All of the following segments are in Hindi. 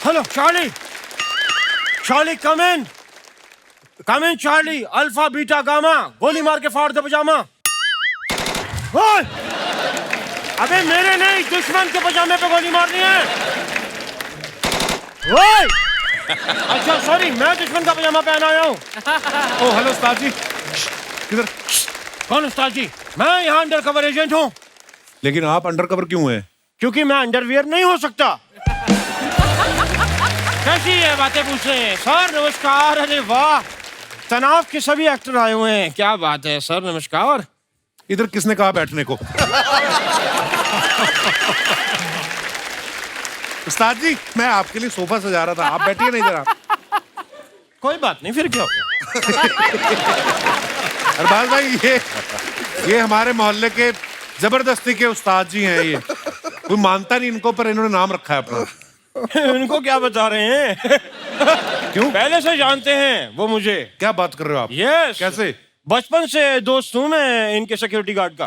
हेलो चार्ली, चार्ली कम इन चार्ली, अल्फा बीटा गामा, गोली मार के फाड़ दे पजामा। ओए! अबे मेरे नहीं, दुश्मन के पजामे पे गोली मारनी है। ओए! अच्छा सॉरी, मैं दुश्मन का पजामा पहन आया हूँ। ओ हेलो उस्ताद जी, किधर? कौन उस्ताद जी? मैं यहाँ अंडर कवर एजेंट हूँ। लेकिन आप अंडर कवर क्यों हैं? क्योंकि मैं अंडरवियर नहीं हो सकता। कैसी है बातें पूछ रहे हैं? सर नमस्कार। अरे वाह, तनाव के सभी एक्टर आए हुए हैं, क्या बात है सर, नमस्कार। इधर किसने कहा बैठने को? उस्ताद जी, मैं आपके लिए सोफा सजा रहा था, आप बैठिए ना इधर। आप कोई बात नहीं, फिर क्या हो अरबाज भाई, ये हमारे मोहल्ले के जबरदस्ती के उस्ताद जी हैं। ये कोई मानता नहीं इनको, पर इन्होंने नाम रखा है अपना। इनको क्या बता रहे हैं? क्यों? पहले से जानते हैं वो मुझे। क्या बात कर रहे हो आप? यस। कैसे? बचपन से दोस्त हूँ मैं इनके सिक्योरिटी गार्ड का।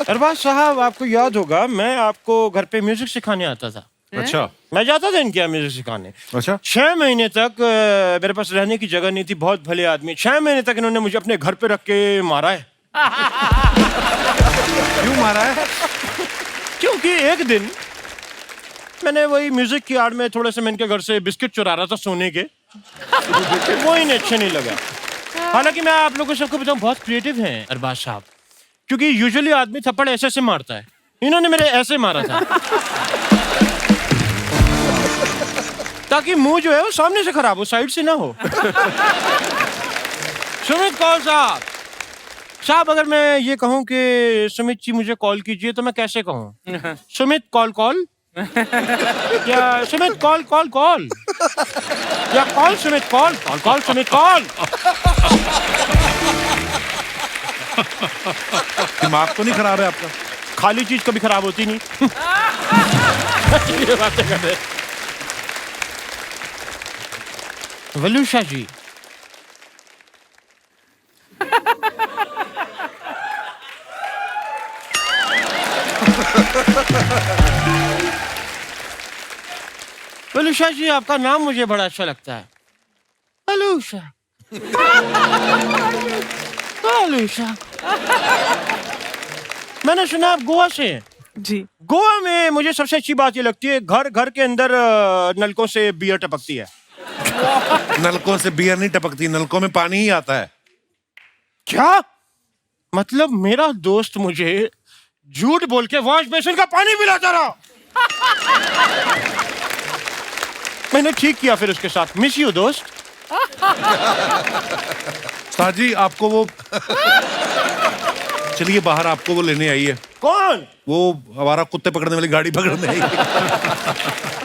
अरबाज साहब, आपको याद होगा मैं आपको घर पे म्यूजिक सिखाने आता था। अच्छा। मैं जाता था इनके यहाँ म्यूजिक सिखाने। अच्छा। 6 महीने तक मेरे पास रहने की जगह नहीं थी। बहुत भले आदमी, 6 महीने तक इन्होंने मुझे अपने घर पे रख के मारा है। क्यों मारा है? क्योंकि एक दिन मैंने वही म्यूजिक की आड़ में थोड़े से मैं इनके घर से बिस्किट चुरा रहा था सोने के। वो इन्हें अच्छे नहीं लगा। हालांकि मैं आप लोगों को सबको बताऊं, बहुत क्रिएटिव हैं अरबाज साहब, क्योंकि यूजुअली आदमी थप्पड़ ऐसे से मारता है, इन्होंने मेरे ऐसे मारा था। ताकि मुंह जो है वो सामने से खराब हो, साइड से ना हो। सुमित कौल साहब, अगर मैं ये कहूं कि सुमित जी मुझे कॉल कीजिए तो मैं कैसे कहूं? सुमित कॉल या सुमित कॉल या call Sumit call Sumit call. दिमाग तो नहीं खराब है आपका? खाली चीज कभी खराब होती नहीं। ये बातें कर रहे। वलूषा जी, वलूषा जी, आपका नाम मुझे बड़ा अच्छा लगता है। वलूषा, वलूषा। मैंने सुना आप गोवा से हैं। जी। गोवा में मुझे सबसे अच्छी बात ये लगती है, घर के अंदर नलकों से बियर टपकती है। नलकों से बियर नहीं टपकती, नलकों में पानी ही आता है। क्या मतलब? मेरा दोस्त मुझे झूठ बोल के वॉश बेसिन का पानी पिलाता रहा। मैंने ठीक किया फिर उसके साथ। मिस यू दोस्त। उस्ताद जी, आपको वो चलिए बाहर, आपको वो लेने आई है। कौन? वो हमारा कुत्ते पकड़ने वाली गाड़ी पकड़ने आई है।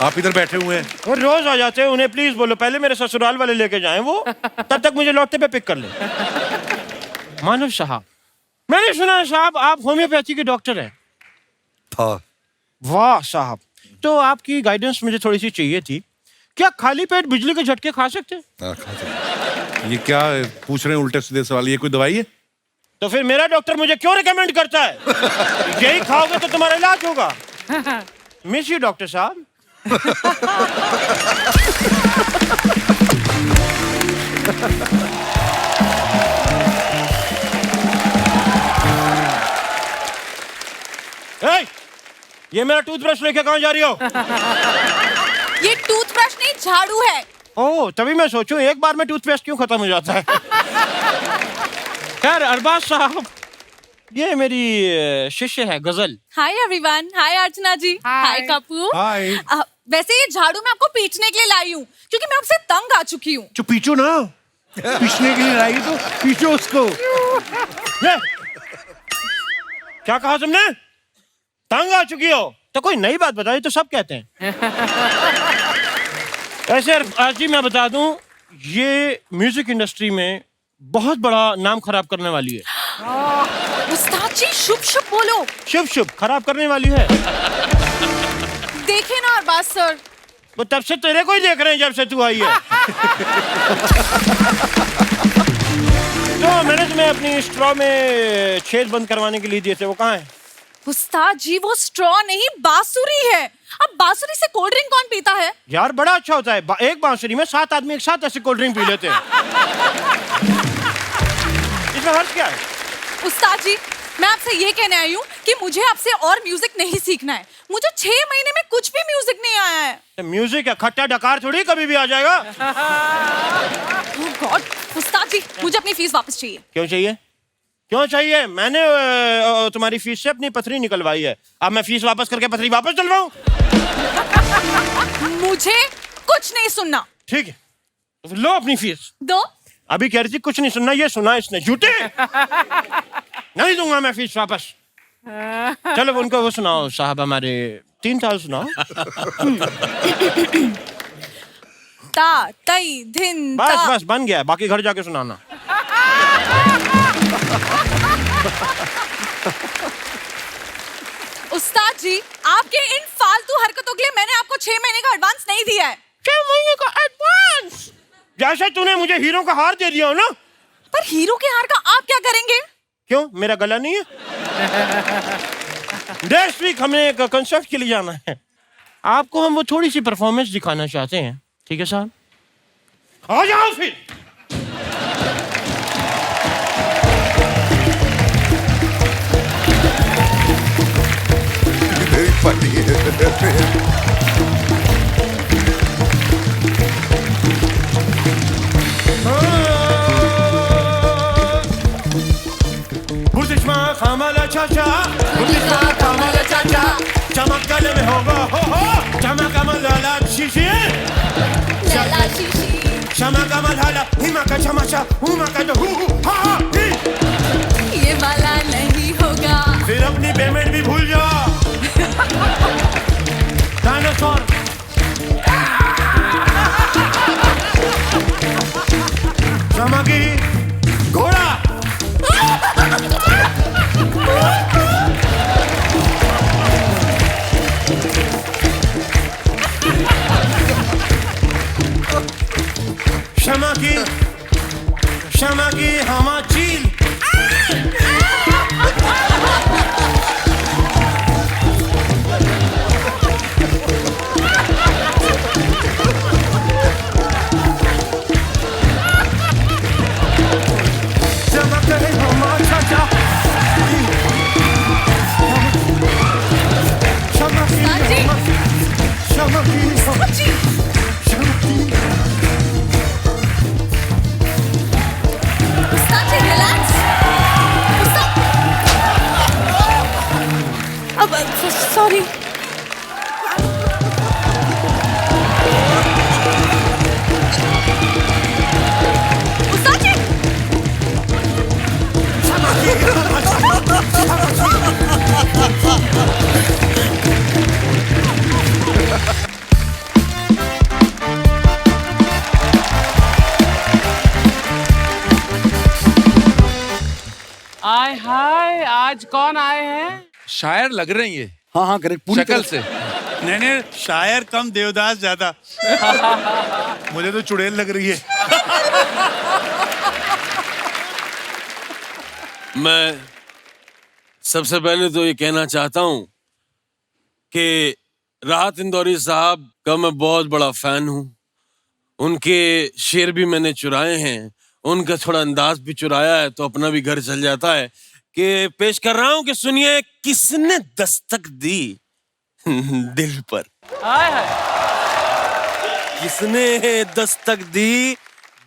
आप इधर बैठे हुए हैं। वो रोज आ जाते हैं, उन्हें प्लीज बोलो पहले मेरे ससुराल वाले लेके जाएं, वो तब तक मुझे लौटते पे पिक कर ले। मानव साहब, मैंने सुना है साहब आप होम्योपैथी के डॉक्टर हैं। था। वाह साहब, तो आपकी गाइडेंस मुझे थोड़ी सी चाहिए थी। क्या खाली पेट बिजली के झटके खा सकते हैं? खा सकते। ये क्या पूछ रहे हैं उल्टे सीधे सवाल? ये कोई दवाई है? तो फिर मेरा डॉक्टर मुझे क्यों रिकमेंड करता है? यही खाओगे तो तुम्हारा इलाज होगा। मिस यू डॉक्टर साहब। ये मेरा टूथब्रश लेके कहाँ जा रही हो? ये टूथब्रश नहीं, झाड़ू है। ओह, तभी मैं सोचूं एक बार में टूथपेस्ट क्यों खत्म हो जाता है। खैर अरबाज साहब, ये मेरी शिष्य है गजल। हाय एवरीवन, हाय अर्चना जी, हाय कपूर। हाय। वैसे ये झाड़ू मैं आपको पीटने के लिए लाई हूँ, क्योंकि मैं आपसे तंग आ चुकी हूँ। जो पीछो ना, पीछने के लिए लाई तो पीछो उसको। क्या कहा तुमने? तंग आ चुकी हो? तो कोई नई बात बताई तो सब कहते हैं। ऐसे आज जी मैं बता दूं, ये म्यूजिक इंडस्ट्री में बहुत बड़ा नाम खराब करने वाली है। उस्ताद जी शुभ शुभ बोलो। शुभ खराब करने वाली है। देखे ना अरबाज सर, वो तब से तेरे को ही देख रहे हैं जब से तू आई है। तो मैंने तुम्हें अपनी स्ट्रॉ में छेद बंद करवाने के लिए दिए थे, वो कहाँ है? उस्ताद जी वो स्ट्रॉ नहीं बांसुरी है। अब बांसुरी से कोल्ड ड्रिंक कौन पीता है? यार बड़ा अच्छा होता है, एक बांसुरी में 7 आदमी एक साथ ऐसे कोल्ड ड्रिंक पी लेते हैं। इसमें हर्ष क्या है? उस्ताद जी मैं आपसे ये कहने आई हूँ कि मुझे आपसे और म्यूजिक नहीं सीखना है। मुझे 6 महीने में कुछ भी म्यूजिक नहीं आया है। म्यूजिक है, खट्टा डकार थोड़ी कभी भी आ जाएगा। ओह गॉड, उस्ताद जी मुझे अपनी फीस वापस चाहिए। क्यों चाहिए? क्यों चाहिए? मैंने तुम्हारी फीस से अपनी पथरी निकलवाई है, अब मैं फीस वापस करके पथरी वापस डलवाऊं? मुझे कुछ नहीं सुनना। ठीक है तो फिर लो अपनी फीस। दो। अभी कह रही थी कुछ नहीं सुनना, ये सुना इसने, झूठे। नहीं दूंगा मैं फीस वापस। चलो उनको वो सुनाओ साहब, हमारे 3 ताल सुनाओ। ता तई धिन बस ता। बस बन गया, बाकी घर जाके सुनाना। उस्ताद जी आपके इन फालतू हरकतों के लिए मैंने आपको 6 महीने का एडवांस नहीं दिया है। 6 महीने का एडवांस? जैसे तूने मुझे हीरो का हार दे दिया हो ना। पर हीरो के हार का आप क्या करेंगे? क्यों, मेरा गला नहीं है? नेक्स्ट वीक हमें एक कंसर्ट के लिए जाना है, आपको हम वो थोड़ी सी परफॉर्मेंस दिखाना चाहते हैं, ठीक है साहब? आ जाओ फिर। Very funny. बुर्दिशमा खामाला चाचा, बुर्दिशमा खामाला चाचा, चमक गले में होगा हो, चमक कमल लाला शीशी, लैला शीशी। चमक कमल हाला, हिमा का चमचा, हुमा का हु हा ही। ये वाला नहीं होगा। फिर अपनी पेमेंट भी भूल जा। डायनासोर। चमकी घोड़ा। क्षमा की हमा चील। चमक है हमा चाचा। क्षमा की हमा, क्षमा की हमा चील। सॉरी। उस्ताद जी आय हाय, आज कौन आए हैं? शायर लग रही है हाँ हाँ करेक्ट, पूरी शक्ल तरह से। नहीं नहीं, शायर कम देवदास ज्यादा। मुझे तो चुड़ैल लग रही है। मैं सबसे पहले तो ये कहना चाहता हूं कि राहत इंदौरी साहब का मैं बहुत बड़ा फैन हूं। उनके शेर भी मैंने चुराए हैं, उनका थोड़ा अंदाज भी चुराया है, तो अपना भी घर चल जाता है। कि पेश कर रहा हूं कि सुनिए, किसने दस्तक दी दिल पर। आय हाय। किसने दस्तक दी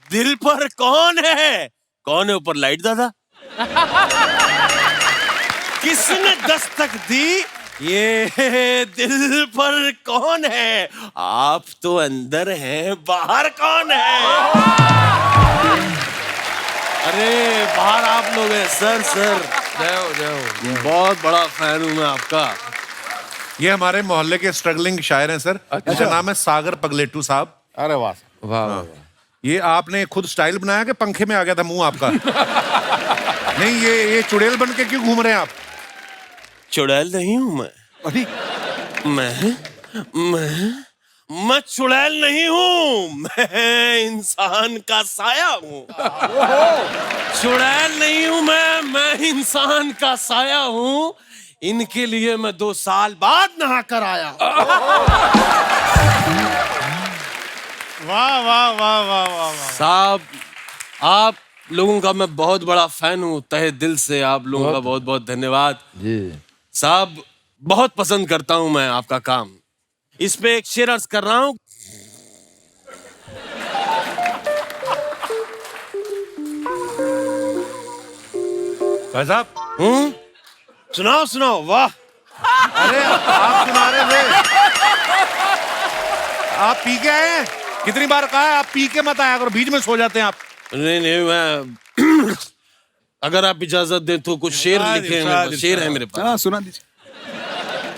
दिल पर? कौन है? कौन है ऊपर लाइट दादा? किसने दस्तक दी ये दिल पर? कौन है? आप तो अंदर हैं, बाहर कौन है? अरे बाहर आप लोग हैं। सर सर बहुत बड़ा फैन हूं मैं आपका। ये हमारे मोहल्ले के स्ट्रगलिंग शायर हैं सर। इनका नाम है सागर पगलेटू साहब। अरे वाह वाह वाह। ये आपने खुद स्टाइल बनाया कि पंखे में आ गया था मुंह आपका? नहीं, ये चुड़ैल बन के क्यों घूम रहे हैं आप? चुड़ैल नहीं हूं मैं। अभी मैं चुड़ैल नहीं हूं, मैं इंसान का साया हूं। चुड़ैल नहीं हूं मैं इंसान का साया हूं। इनके लिए मैं 2 साल बाद नहा कर आया। वाह वाह वाह वाह वाह वाह। साहब आप लोगों का मैं बहुत बड़ा फैन हूँ, तहे दिल से आप लोगों का बहुत बहुत धन्यवाद। जी साहब बहुत पसंद करता हूँ मैं आपका काम। इस पे एक शेर अर्ज कर रहा हूँ। भाई साहब, सुनाओ सुनाओ। वाह, अरे आप सुना रहे थे, आप पी के आए हैं? कितनी बार कहा है आप पी के मत आया करो, बीच में सो जाते हैं आप। नहीं नहीं मैं अगर आप इजाजत दें तो कुछ शेर लिखे हैं मेरे पास, शेर है मेरे पास। हाँ सुना दीजिए।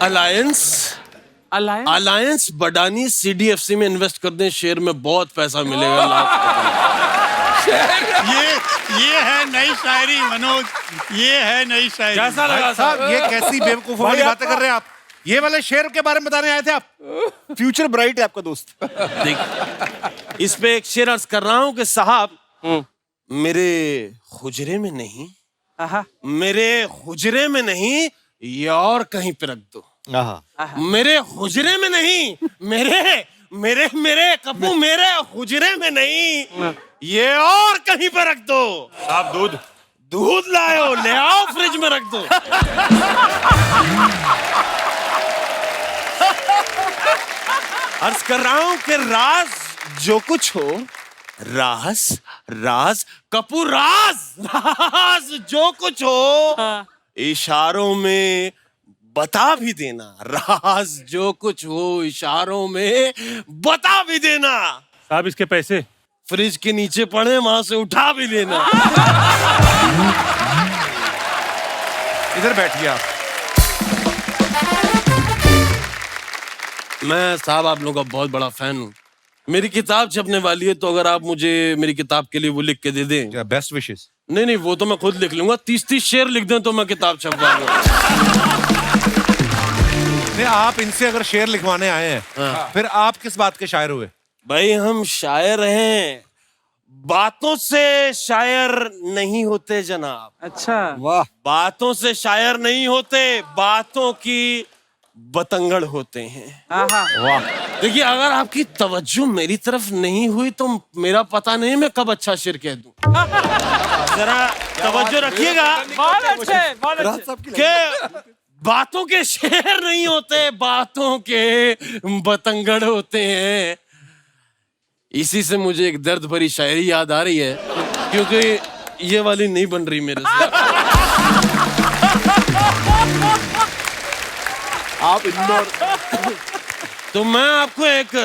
अलायंस अलायंस अलायंस बडानी CDFC में इन्वेस्ट कर दें, शेयर में बहुत पैसा मिलेगा। ये है नई शायरी मनोज, ये है नई शायरी। कैसा लगा भाई साहब, ये कैसी बेवकूफों वाली बातें कर रहे हैं आप? ये वाले शेर के बारे में बताने आए थे आप? फ्यूचर ब्राइट है आपका दोस्त। देख, इस पे एक शेर अर्ज कर रहा हूँ कि साहब मेरे हुजरे में नहीं, मेरे हुजरे में नहीं, ये और कहीं पे रख दो। मेरे हुजरे में नहीं, मेरे मेरे मेरे कप्पू मेरे हुजरे में नहीं, ये और कहीं पे रख दो। आप दूध दूध लाओ, ले आओ, फ्रिज में रख दो। अर्ज कर रहा हूं कि राज जो कुछ हो, राज राज कपूर राज जो कुछ हो इशारों में बता भी देना। राज जो कुछ हो इशारों में बता भी देना। साहब इसके पैसे फ्रिज के नीचे पड़े, वहां से उठा भी लेना। इधर बैठिए आप। मैं साहब आप लोगों का बहुत बड़ा फैन हूँ। मेरी किताब छपने वाली है, तो अगर आप मुझे मेरी किताब के लिए वो लिख के दे दें। Best wishes. नहीं नहीं, वो तो मैं खुद लिख लूंगा। 30-30 शेर लिख दें तो मैं किताब छपवा लूंगा। नहीं, आप इनसे अगर शेर लिखवाने आए हैं, फिर आप किस बात के शायर हुए? भाई हम शायर हैं, बातों से शायर नहीं होते जनाब। अच्छा वाह। बातों से शायर नहीं होते, बातों की बतंगड़ होते हैं। वाह। देखिए, अगर आपकी तवज्जो मेरी तरफ नहीं हुई तो मेरा पता नहीं मैं कब अच्छा शेर कह दूं। जरा तवज्जो रखिएगा बहुत अच्छे बहुत अच्छे। कि बातों के शेर नहीं होते, बातों के बतंगड़ होते हैं। इसी से मुझे एक दर्द भरी शायरी याद आ रही है, क्योंकि ये वाली नहीं बन रही मेरे से। आप इंदौर। तो मैं आपको एक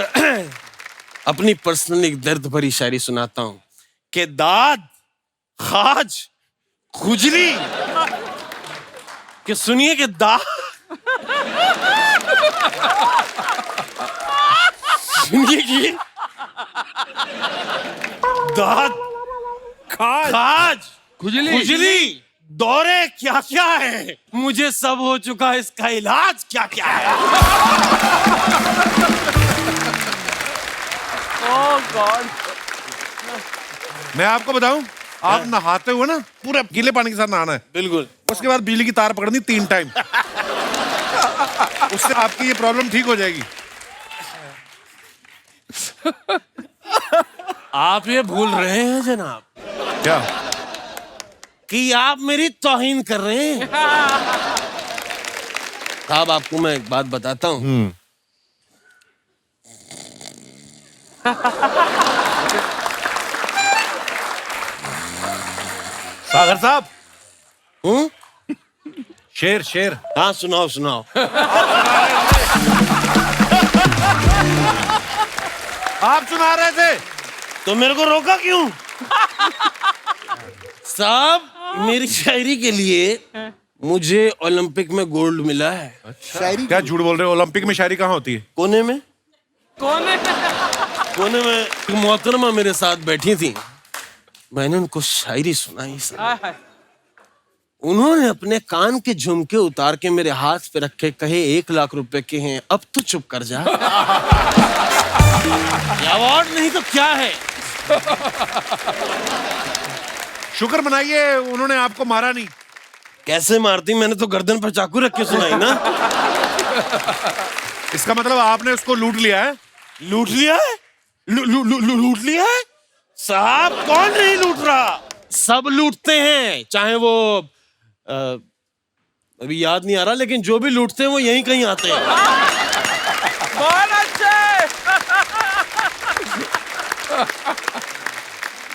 अपनी पर्सनल एक दर्द भरी शायरी सुनाता हूं कि दाद खाज खुजली कि सुनिए कि सुनिए कि दाद खाज खुजली खुजली दौरे क्या क्या है, मुझे सब हो चुका है, इसका इलाज क्या क्या है। ओह गॉड। मैं आपको बताऊं, आप नहाते हुए ना पूरे गीले पानी के साथ नहाना है। बिल्कुल। उसके बाद बिजली की तार पकड़नी 3 टाइम। उससे आपकी ये प्रॉब्लम ठीक हो जाएगी। आप ये भूल रहे हैं जनाब क्या? कि आप मेरी तौहीन कर रहे हैं। साहब आपको मैं एक बात बताता हूं। सागर साहब, हूं? शेर शेर। हाँ सुनाओ सुनाओ। आप सुना रहे थे तो मेरे को रोका क्यों? साहब मेरी शायरी के लिए मुझे ओलंपिक में गोल्ड मिला है। शायरी क्या झूठ बोल रहे हो? ओलंपिक में शायरी कहाँ होती है? कोने में कौन है? कोने में एक मोहतरमा मेरे साथ बैठी थी, मैंने उनको शायरी सुनाई। हाय। उन्होंने अपने कान के झुमके उतार के मेरे हाथ पे रखे, कहे 1 लाख रुपए के हैं, अब तो चुप कर जा। अवार्ड नहीं तो क्या है। शुक्र मनाइए उन्होंने आपको मारा नहीं। कैसे मारती, मैंने तो गर्दन पर चाकू रख के सुनाई ना। इसका मतलब आपने उसको लूट लिया है? लूट लिया है? लूट लिया है? साहब कौन नहीं लूट रहा, सब लूटते हैं, चाहे वो अभी याद नहीं आ रहा, लेकिन जो भी लूटते हैं वो यहीं कहीं आते हैं। बहुत अच्छे।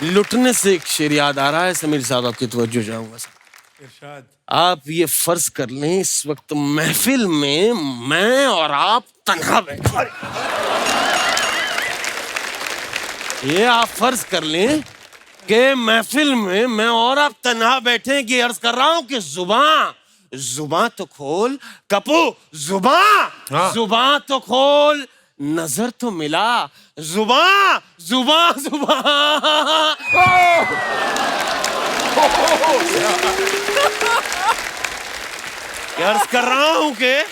लुटने से एक शेर याद आ रहा है समीर साहब, आपकी तवज्जो चाहूंगा साहब। आप ये फर्ज कर लें इस वक्त महफिल में मैं और आप तन्हा बैठे, ये आप फर्ज कर लें कि महफिल में मैं और आप तन्हा बैठे, कि अर्ज कर रहा हूं कि जुबान तो खोल कपू, हाँ। जुबान तो खोल, नजर तो मिला, जुबान। अर्ज कर रहा हूं कि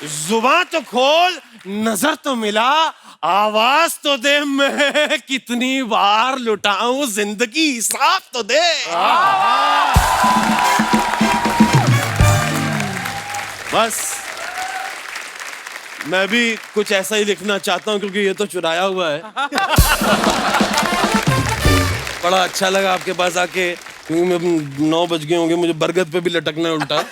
जुबान तो खोल, नजर तो मिला, आवाज तो दे, मैं कितनी बार लुटाऊं जिंदगी, हिसाब तो दे। बस मैं भी कुछ ऐसा ही लिखना चाहता हूं, क्योंकि ये तो चुराया हुआ है। बड़ा अच्छा लगा आपके पास आके, क्योंकि 9 बज गए होंगे, मुझे बरगद पे भी लटकना है उल्टा।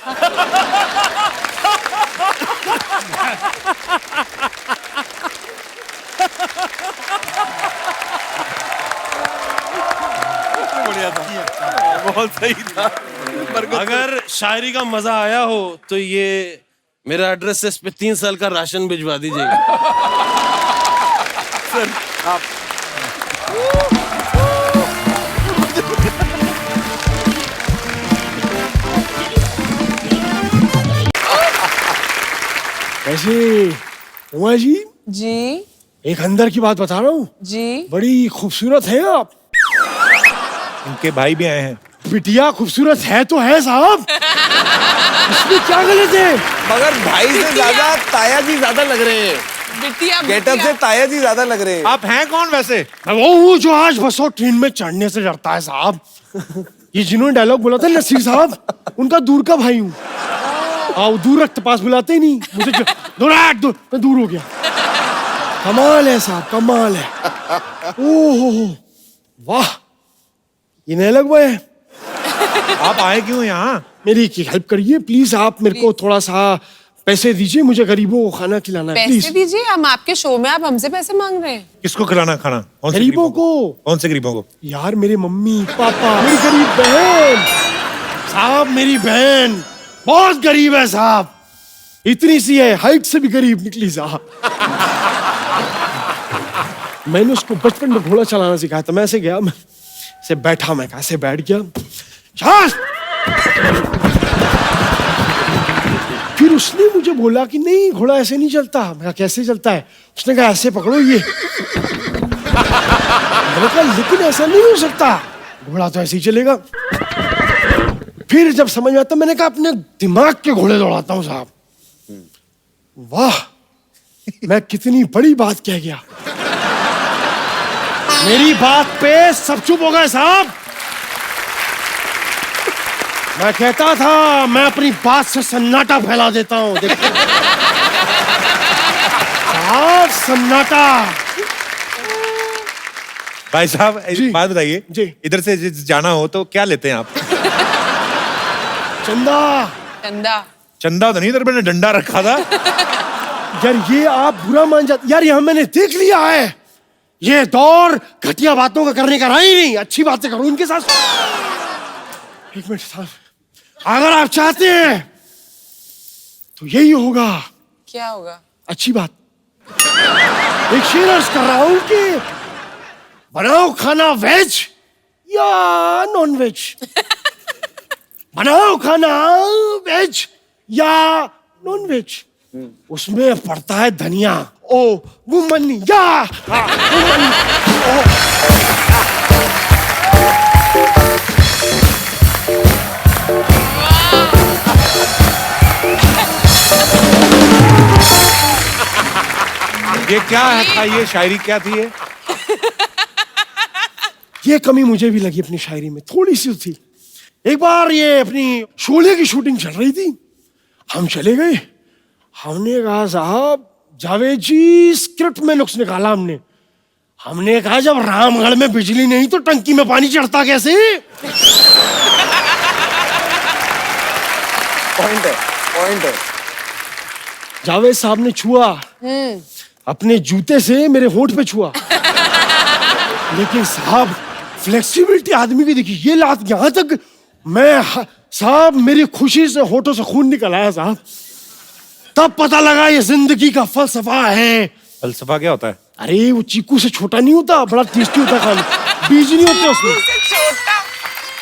बढ़िया था, बहुत सही था। अगर शायरी का मजा आया हो तो ये मेरा एड्रेस है, इस पे 3 साल का राशन भिजवा दीजिएगा। सर आप कैसे उमा जी? जी एक अंदर की बात बता रहा हूँ, जी। बड़ी खूबसूरत है आप। इनके भाई भी आए हैं। बिटिया खूबसूरत है तो है साहब, इसमें क्या गलत है? मगर भाई से ज्यादा ताया जी ज्यादा लग रहे हैं, बिटिया गेटअप से ताया जी ज्यादा लग रहे हैं। आप हैं कौन वैसे? मैं वो हूँ जो आज बस और ट्रेन में चढ़ने से डरता है साहब। ये जिन्होंने डायलॉग बोला था नसीर साहब, उनका दूर का भाई हूँ। आओ दूर रक्त पास बुलाते ही नहीं मुझे, मैं दूर हो गया। कमाल है साहब, कमाल है। ओहो वाह, ये नया लगवा है। आप आए क्यों यहाँ? मेरी एक हेल्प करिए प्लीज, आप मेरे को थोड़ा सा पैसे दीजिए, मुझे गरीबों को खाना खिलाना है पैसे प्लीज। दीजिए, हम आपके शो में, आप हमसे पैसे मांग रहे हैं। किसको खिलाना खाना? कौन से गरीबों को। कौन से गरीबों को? यार मेरे मम्मी पापा, मेरी गरीब बहन साहब, मेरी बहन बहुत गरीब है साहब, इतनी सी है, हाइट से भी गरीब निकली साहब। मैंने उसको बचपन में घोड़ा चलाना सिखाया था, मैं ऐसे गया, मैं ऐसे बैठा, मैं ऐसे बैठ गया, फिर उसने मुझे बोला कि नहीं घोड़ा ऐसे नहीं चलता। मैं कहा कैसे चलता है? उसने कहा ऐसे पकड़ो ये। मैंने कहा लेकिन ऐसा नहीं हो सकता, घोड़ा तो ऐसे ही चलेगा। फिर जब समझ में आता, मैंने कहा अपने दिमाग के घोड़े दौड़ाता हूं साहब। वाह, मैं कितनी बड़ी बात कह गया। मेरी बात पे सब चुप हो गए साहब। मैं कहता था मैं अपनी बात से सन्नाटा फैला देता हूं, देखो साहब, सन्नाटा। भाई साहब जी। एक बात बताइए जी। इधर से जाना हो तो क्या लेते हैं आप? चंदा। चंदा चंदा तो नहीं, इधर मैंने डंडा रखा था। यार ये आप बुरा मान जाते यार, ये मैंने देख लिया है, ये दौर घटिया बातों का करने का रहा ही नहीं, अच्छी बातें करो इनके साथ। एक मिनट साहब, अगर आप चाहते हैं तो यही होगा। क्या होगा? अच्छी बात। एक शेर अर्ज कर रहा हूं कि बनाओ खाना वेज या नॉन वेज। बनाओ खाना वेज या नॉन वेज, उसमें पड़ता है धनिया। ओ वुमन या वुमन। ये क्या था? ये शायरी क्या थी ये? ये कमी मुझे भी लगी अपनी शायरी में, थोड़ी सी थी एक बार ये अपनी शोले की शूटिंग चल रही थी, हम चले गए। हमने कहा साहब जावेद जी स्क्रिप्ट में नुक्स निकाला हमने कहा जब रामगढ़ में बिजली नहीं तो टंकी में पानी चढ़ता कैसे? पॉइंट है। जावेद साहब ने छुआ, अपने जूते से मेरे होंठ पे छुआ। लेकिन साहब फ्लेक्सिबिलिटी आदमी की देखी, ये लात यहां तक साहब मेरी खुशी से होठों से खून निकल आया साहब। तब पता लगा ये जिंदगी का फलसफा है। फलसफा क्या होता है? अरे वो चीकू से छोटा नहीं होता, बड़ा टेस्टी होता खाने, बीज नहीं होते उसमें, छोटा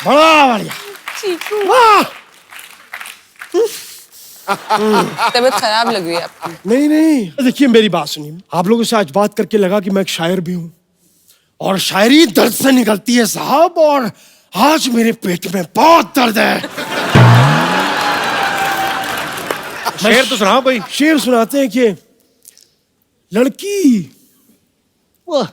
बड़ा बढ़िया चीकू। वाह। तबीयत खराब लग रही है आपकी। नहीं देखिए मेरी बात सुनिए, आप लोगों से आज बात करके लगा कि मैं एक शायर भी हूं और शायरी दर्द से निकलती है साहब, और आज मेरे पेट में बहुत दर्द है। शेर तो सुनाओ कोई। शेर सुनाते हैं कि लड़की वाह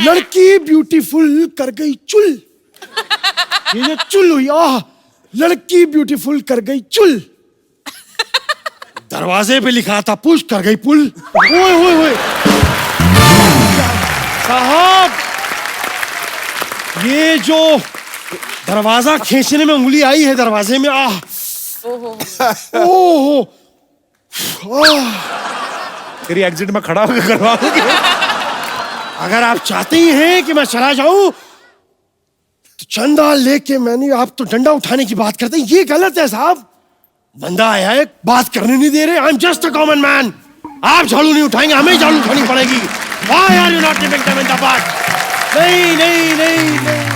लड़की ब्यूटीफुल कर गई चुल। ये जो चुल हुई, लड़की ब्यूटीफुल कर गई चुल। दरवाजे पे लिखा था पुश कर गई पुल। ओए ओए ओए साहब, ये जो दरवाजा खींचने में उंगली आई है दरवाजे में, ओहो तेरी एग्जिट में खड़ा होकर करवाओगे। अगर आप चाहते ही हैं कि मैं चला जाऊं तो चंदा लेके मैंने, आप तो डंडा उठाने की बात करते हैं, ये गलत है साहब। बंदा आया है, बात करने नहीं दे रहे। I am just a common man. आप झाड़ू नहीं उठाएंगे, हमें झाड़ू उठानी पड़ेगी। Why are you not giving them in the butt? नहीं नहीं नहीं नहीं